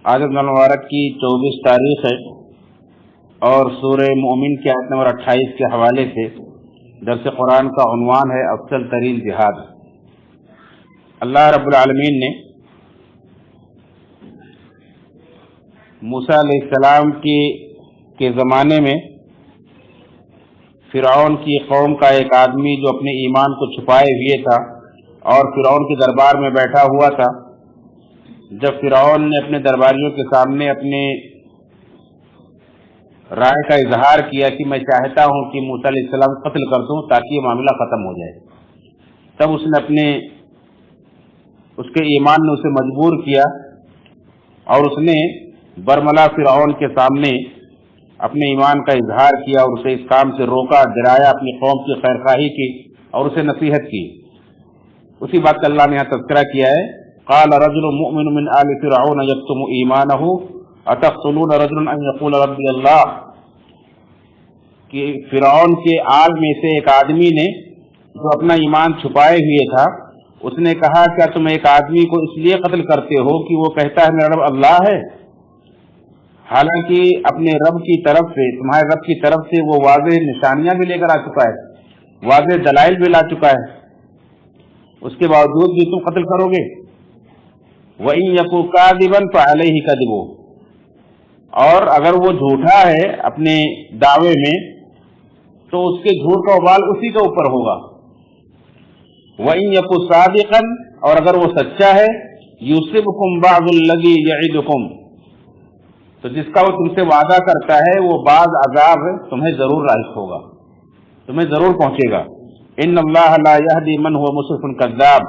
آج رمضان المبارک کی 24 تاریخ ہے اور سورہ مومن کی آیت نمبر 28 کے حوالے سے درس قرآن کا عنوان ہے افضل ترین جہاد۔ اللہ رب العالمین نے موسیٰ علیہ السلام کے زمانے میں فرعون کی قوم کا ایک آدمی جو اپنے ایمان کو چھپائے ہوئے تھا اور فرعون کے دربار میں بیٹھا ہوا تھا، جب فرعون نے اپنے درباریوں کے سامنے اپنے رائے کا اظہار کیا کہ میں چاہتا ہوں کہ موسیٰ علیہ السلام قتل کر دوں تاکہ یہ معاملہ ختم ہو جائے، تب اس نے اس کے ایمان نے اسے مجبور کیا اور اس نے برملا فرعون کے سامنے اپنے ایمان کا اظہار کیا اور اسے اس کام سے روکا، ڈرایا، اپنی قوم کی خیرخواہی کی اور اسے نصیحت کی۔ اسی بات کا اللہ نے یہاں تذکرہ کیا ہے، قال رجل مؤمن من آل فرعون یکتم ایمانہ اتقتلون رجلا ان یقول ربی اللہ، کہ فرعون کے آل میں سے ایک آدمی نے جو اپنا ایمان چھپائے ہوئے تھا، اس نے کہا کیا تم ایک آدمی کو اس لیے قتل کرتے ہو کہ وہ کہتا ہے میرا رب اللہ ہے، حالانکہ اپنے رب کی طرف سے، تمہارے رب کی طرف سے وہ واضح نشانیاں بھی لے کر آ چکا ہے، واضح دلائل بھی لا چکا ہے، اس کے باوجود بھی تم قتل کرو گے۔ وَإِن يَكُ كَاذِبًا فَعَلَيْهِ كَذِبُهُ، اور اگر وہ جھوٹا ہے اپنے دعوے میں تو اس کے جھوٹ کا وبال اسی کے اوپر ہوگا۔ وَإِن يَكُ صَادِقًا، اور اگر وہ سچا ہے، يُصِبْكُمْ بَعْضُ الَّذِي يَعِدُكُمْ، تو جس کا وہ تم سے وعدہ کرتا ہے وہ بعض عذاب تمہیں ضرور لاحق ہوگا، تمہیں ضرور پہنچے گا۔ إِنَّ اللَّهَ لَا يَهْدِي مَنْ هُوَ مُسْرِفٌ كَذَّابٌ،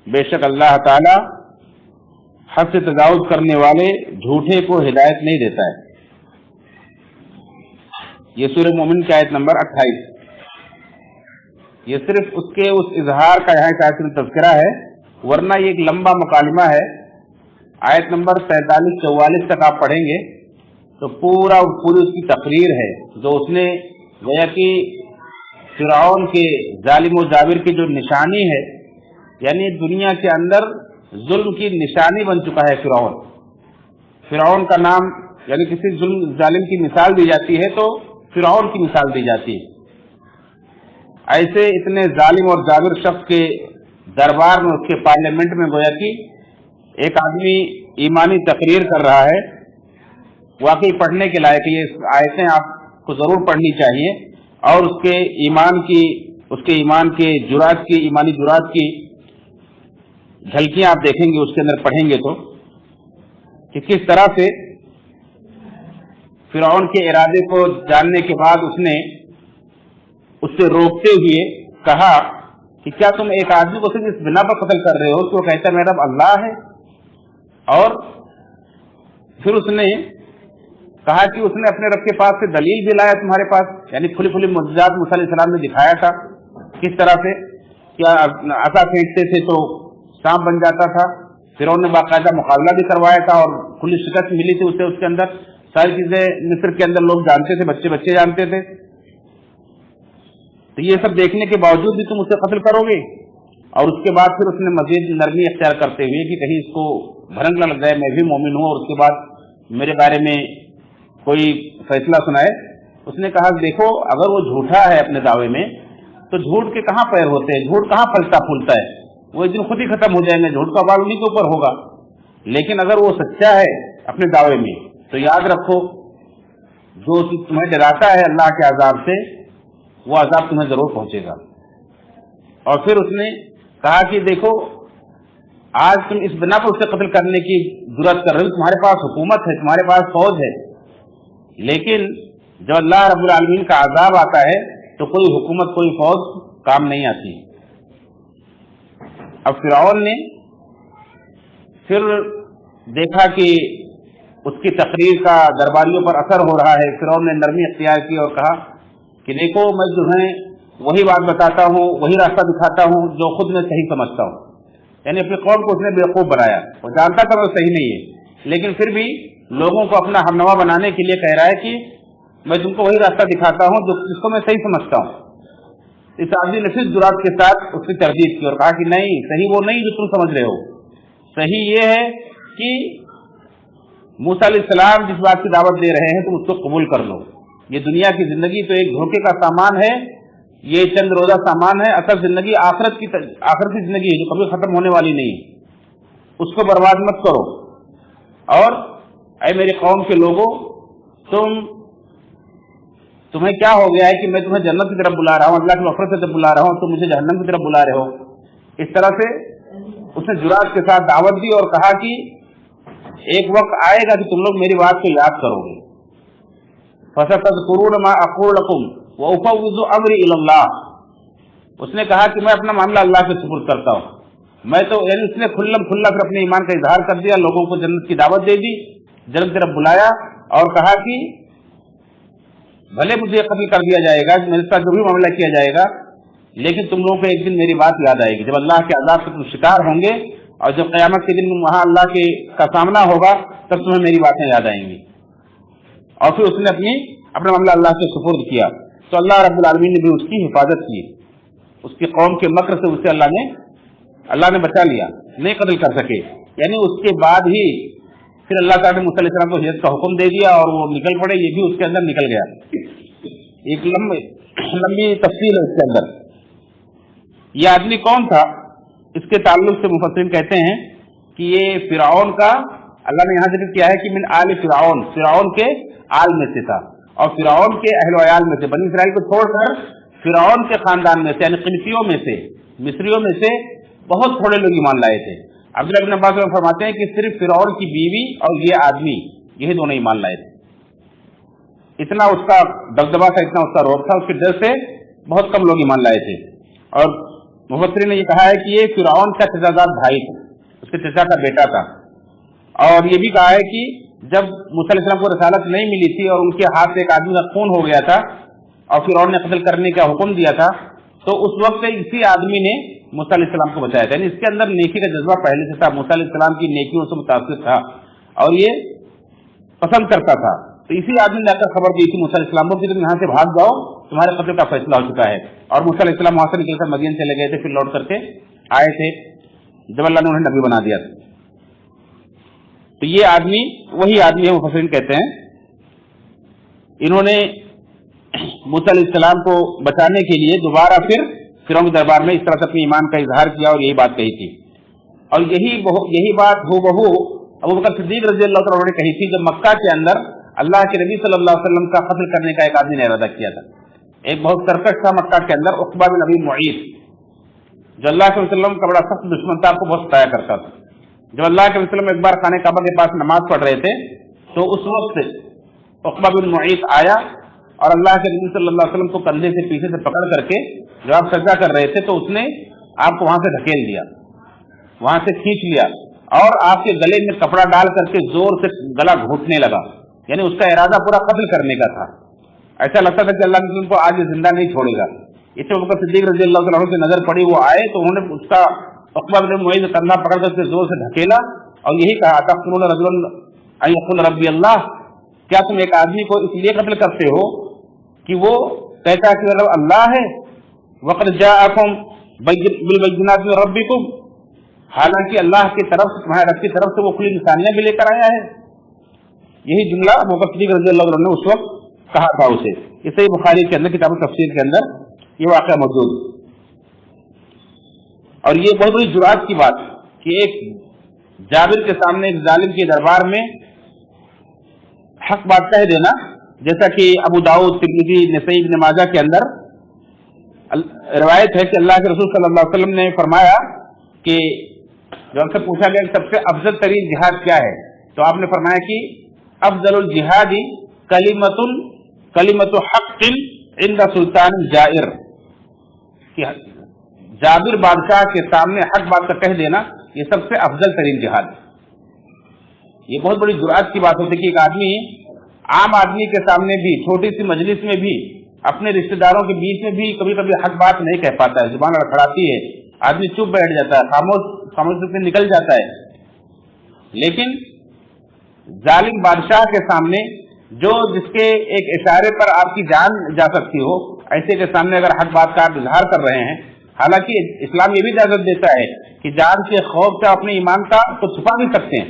بے شک اللہ تعالی حد سے تجاوز کرنے والے جھوٹے کو ہدایت نہیں دیتا ہے۔ یہ سورہ مومن کی آیت نمبر 28، یہ صرف اس اظہار کا یہاں آیت میں تذکرہ ہے، ورنہ یہ ایک لمبا مکالمہ ہے۔ آیت نمبر 43-44 تک آپ پڑھیں گے تو پوری اس کی تقریر ہے، جو اس نے گویا کہ فرعون کے ظالم و جابر کی جو نشانی ہے، یعنی دنیا کے اندر ظلم کی نشانی بن چکا ہے فرعون کا نام، یعنی کسی ظالم کی مثال دی جاتی ہے تو فرعون کی مثال دی جاتی ہے۔ ایسے اتنے ظالم اور جابر شخص کے دربار میں، اس کے پارلیمنٹ میں گویا کہ ایک آدمی ایمانی تقریر کر رہا ہے، واقعی پڑھنے کے لائق یہ آیتیں آپ کو ضرور پڑھنی چاہیے، اور اس کے ایمان کے ایمانی جرات کی جھلکیاں آپ دیکھیں گے، اس کے اندر پڑھیں گے تو کہ کس طرح سے فرعون کے ارادے کو جاننے کے بعد اس نے اس سے روکتے ہوئے کہا کہ کیا تم ایک آدمی کو صرف اس بنا پر قتل کر رہے ہو کہ وہ کہتا ہے میرا رب اللہ ہے، اور پھر اس نے کہا کہ اس نے اپنے رب کے پاس سے دلیل بھی لایا تمہارے پاس، یعنی کھلی معجزات موسیٰ علیہ السلام نے دکھایا تھا کس طرح سے، کیا عصا پھینکتے تھے تو سانپ بن جاتا تھا، فرعون نے باقاعدہ مقابلہ بھی کروایا تھا اور کھلی شکست ملی تھی اسے، اس کے اندر ساری چیزیں مصر کے اندر لوگ جانتے تھے، بچے جانتے تھے، تو یہ سب دیکھنے کے باوجود بھی تم اسے قتل کرو گے۔ اور اس کے بعد پھر اس نے مزید نرمی اختیار کرتے ہوئے کہ کہیں اس کو بھرنگ نہ لگ جائے میں بھی مومن ہوں اور اس کے بعد میرے بارے میں کوئی فیصلہ سنائے، اس نے کہا دیکھو اگر وہ جھوٹا ہے اپنے دعوے میں تو جھوٹ کے کہاں پیر ہوتے ہیں، جھوٹ کہاں پھلتا پھولتا ہے، وہ ایک دن خود ہی ختم ہو جائیں گے، جھوٹ کا بال انہیں کے اوپر ہوگا۔ لیکن اگر وہ سچا ہے اپنے دعوے میں تو یاد رکھو جو تمہیں ڈراتا ہے اللہ کے عذاب سے، وہ عذاب تمہیں ضرور پہنچے گا۔ اور پھر اس نے کہا کہ دیکھو آج تم اس بنا پر اسے قتل کرنے کی جرات کر رہے ہو، تمہارے پاس حکومت ہے، تمہارے پاس فوج ہے، لیکن جب اللہ رب العالمین کا عذاب آتا ہے تو کوئی حکومت کوئی فوج کام نہیں آتی۔ اب فرعون نے پھر دیکھا کہ اس کی تقریر کا درباریوں پر اثر ہو رہا ہے، فرعون نے نرمی اختیار کی اور کہا کہ دیکھو میں جو ہے وہی بات بتاتا ہوں، وہی راستہ دکھاتا ہوں جو خود میں صحیح سمجھتا ہوں، یعنی اپنی قوم کو اس نے بیوقوف بنایا، وہ جانتا تھا وہ صحیح نہیں ہے لیکن پھر بھی لوگوں کو اپنا ہمنوا بنانے کے لیے کہہ رہا ہے کہ میں تم کو وہی راستہ دکھاتا ہوں جس کو میں صحیح سمجھتا ہوں۔ اس آدمی نے پھر جرات کے ساتھ اس کی تردید کی اور کہا کہ نہیں، صحیح وہ نہیں جو تم سمجھ رہے ہو، صحیح یہ ہے کہ موسیٰ علیہ السلام جس بات کی دعوت دے رہے ہیں تم اس کو قبول کر لو. یہ دنیا کی زندگی تو ایک دھوکے کا سامان ہے, یہ چند روزہ سامان ہے. اصل زندگی آخرت کی زندگی ہے جو کبھی ختم ہونے والی نہیں ہے. اس کو برباد مت کرو. اور اے میری قوم کے لوگوں, تمہیں کیا ہو گیا ہے کہ میں تمہیں جنت کی طرف بلا رہا ہوں, اللہ کی مغفرت کی طرف بلا رہا ہوں, تم مجھے جہنم کی طرف بلا رہے ہو. اس طرح سے اس نے جرأت کے ساتھ دعوت دی اور کہا کہ ایک وقت آئے گا کہ تم لوگ میری بات کو یاد کرو گے. فَسَتَذْكُرُونَ مَا أَقُولُ لَكُمْ وَأُفَوِّضُ أَمْرِي إِلَى اللَّهِ. اس نے کہا کہ میں اپنا معاملہ اللہ کے سپرد کرتا ہوں. میں تو یعنی اس نے کھلم کھلا کر اپنے ایمان کا اظہار کر دیا, لوگوں کو جنت کی دعوت دے دی, جنت کی طرف بلایا اور کہا کہ بھلے مجھے قتل کر دیا جائے گا, میرے ساتھ جو بھی معاملہ کیا جائے گا, لیکن تم لوگوں کو ایک دن میری بات یاد آئے گی جب اللہ کے عذاب سے تم شکار ہوں گے, اور جب قیامت کے دن وہاں اللہ کا سامنا ہوگا تب تمہیں میری باتیں یاد آئیں گی. اور پھر اس نے اپنا معاملہ اللہ سے سپرد کیا. تو اللہ رب العالمین نے بھی اس کی حفاظت کی, اس کی قوم کے مکر سے اسے اللہ نے بچا لیا, نہیں قتل کر سکے. یعنی اس کے بعد ہی پھر اللہ تعالیٰ نے موسیٰ علیہ السلام کو ہجرت کا حکم دے دیا اور وہ نکل پڑے. یہ بھی اس کے اندر نکل گیا. ایک لمبی تفصیل ہے اس کے اندر. یہ آدمی کون تھا, اس کے تعلق سے مفسرین کہتے ہیں کہ یہ فرعون کا, اللہ نے یہاں ذکر کیا ہے کہ من آل فرعون, فرعون کے آل میں سے تھا, اور فرعون کے اہل و عیال میں سے, بنی اسرائیل کو چھوڑ کر فرعون کے خاندان میں سے یعنی قبطیوں میں سے, مصریوں میں سے بہت تھوڑے لوگ ایمان لائے تھے. عبداللہ بن عباس فرماتے ہیں کہ صرف فرعون کی بیوی اور یہ آدمی, یہی دونوں ایمان لائے تھے. اتنا اس کا دبدبا تھا, اتنا اس کا روب تھا, اس کے ڈر سے بہت کم لوگ ایمان لائے تھے. اور مفسرین نے یہ کہا ہے کہ یہ فرعون کا چچازاد بھائی تھا, اس کے چچا کا بیٹا تھا. اور یہ بھی کہا ہے کہ جب موسیٰ علیہ السلام کو رسالت نہیں ملی تھی اور ان کے ہاتھ سے ایک آدمی کا خون ہو گیا تھا اور فرعون نے قتل کرنے کا حکم دیا تھا, تو اس وقت اسی آدمی نے موسیٰ علیہ السلام کو بچایا تھا. یعنی اس کے اندر نیکی کا جذبہ پہلے سے تھا, موسیٰ علیہ السلام کی نیکیوں سے متاثر تھا اور یہ پسند کرتا تھا. تو اسی آدمی نے آ کر خبر دی تھی موسیٰ علیہ السلام کو کہ تم یہاں سے بھاگ جاؤ, تمہارے قتل کا فیصلہ ہو چکا ہے. اور موسیٰ علیہ السلام وہاں سے نکل کر مدین چلے گئے تھے, پھر لوٹ کر کے آئے تھے جب اللہ نے انہیں نبی بنا دیا تھا. تو یہ آدمی وہی آدمی ہے, مفسرین کہتے ہیں انہوں نے موسیٰ علیہ السلام کو بچانے کے لیے دوبارہ پھر فرعون کے دربار میں اس طرح سے اپنے ایمان کا اظہار کیا اور یہی بات کہی تھی. اور یہی بات ہو بہو ابوبکر صدیق رضی اللہ عنہ نے کہی تھی جب مکہ کے اندر اللہ کے نبی صلی اللہ علیہ وسلم کا قتل کرنے کا ایک آدمی نے ارادہ کیا تھا. ایک بہت سرکش تھا مکہ کے اندر, عقبہ بن ابی معیط, جو اللہ کے وسلم کا بڑا سخت دشمن تھا, آپ کو بہت ستایا کرتا تھا. جب اللہ کے وسلم ایک بار خانہ کعبہ کے پاس نماز پڑھ رہے تھے تو اس وقت عقبہ بن معیط آیا اور اللہ کے نبی صلی اللہ علیہ وسلم کو کندھے سے پیچھے سے پکڑ کر کے جب آپ سجدہ کر رہے تھے تو اس نے آپ کو وہاں سے دھکیل دیا, وہاں سے کھینچ لیا اور آپ کے گلے میں کپڑا ڈال کر کے زور سے گلا گھونٹنے لگا. یعنی اس کا ارادہ پورا قتل کرنے کا تھا. ایسا لگتا تھا کہ اللہ کے رسول کو آج زندہ نہیں چھوڑے گا. اس وقت صدیق رضی اللہ عنہ کی نظر پڑی, وہ آئے تو انہوں نے اس کا عقبہ بن معیط کندھا پکڑ کر کے زور سے دھکیلا اور یہی کہا تقتلون رجلا ان یقول ربی اللہ, کیا تم ایک آدمی کو اس لیے قتل کرتے ہو کہ وہ کہتا ہے کہ اللہ ہے, وقد جاءکم بالبینات من ربکم, حالانکہ اللہ کی طرف سے تمہارے رب کی طرف سے وہ کھلی نشانیاں بھی لے کر آیا ہے. یہی جملہ ابوبکر صدیق رضی اللہ عنہ نے اس وقت کہا تھا اسے. اس سے بخاری کے اندر کتاب تفسیر کے اندر یہ واقعہ موجود. اور یہ بہت بڑی جرأت کی بات کہ ایک جابر کے سامنے ایک ظالم کے دربار میں حق بات کہہ دینا, جیسا کہ ابو داؤد, ترمذی, نسائی, ابن ماجہ کے اندر روایت ہے کہ اللہ کے رسول صلی اللہ علیہ وسلم نے فرمایا کہ جب ان سے پوچھا گیا کہ سب سے افضل ترین جہاد کیا ہے, تو آپ نے فرمایا کہ افضل الجہاد کلمۃ حق عند سلطان جائر, کہ جابر بادشاہ کے سامنے حق بات کا کہہ دینا یہ سب سے افضل ترین جہاد. یہ بہت بڑی جرأت کی بات ہوتی ہے کہ ایک آدمی عام آدمی کے سامنے بھی, چھوٹی سی مجلس میں بھی, اپنے رشتہ داروں کے بیچ میں بھی کبھی کبھی حق بات نہیں کہہ پاتا ہے, زبان لڑکھڑاتی ہے, آدمی چپ بیٹھ جاتا ہے, خاموش سے نکل جاتا ہے. لیکن ظالم بادشاہ کے سامنے جو جس کے ایک اشارے پر آپ کی جان جا سکتی ہو, ایسے کے سامنے اگر حق بات کا آپ اظہار کر رہے ہیں, حالانکہ اسلام یہ بھی اجازت دیتا ہے کہ جان کے خوف سے اپنے ایمان کا کو چھپا بھی سکتے ہیں,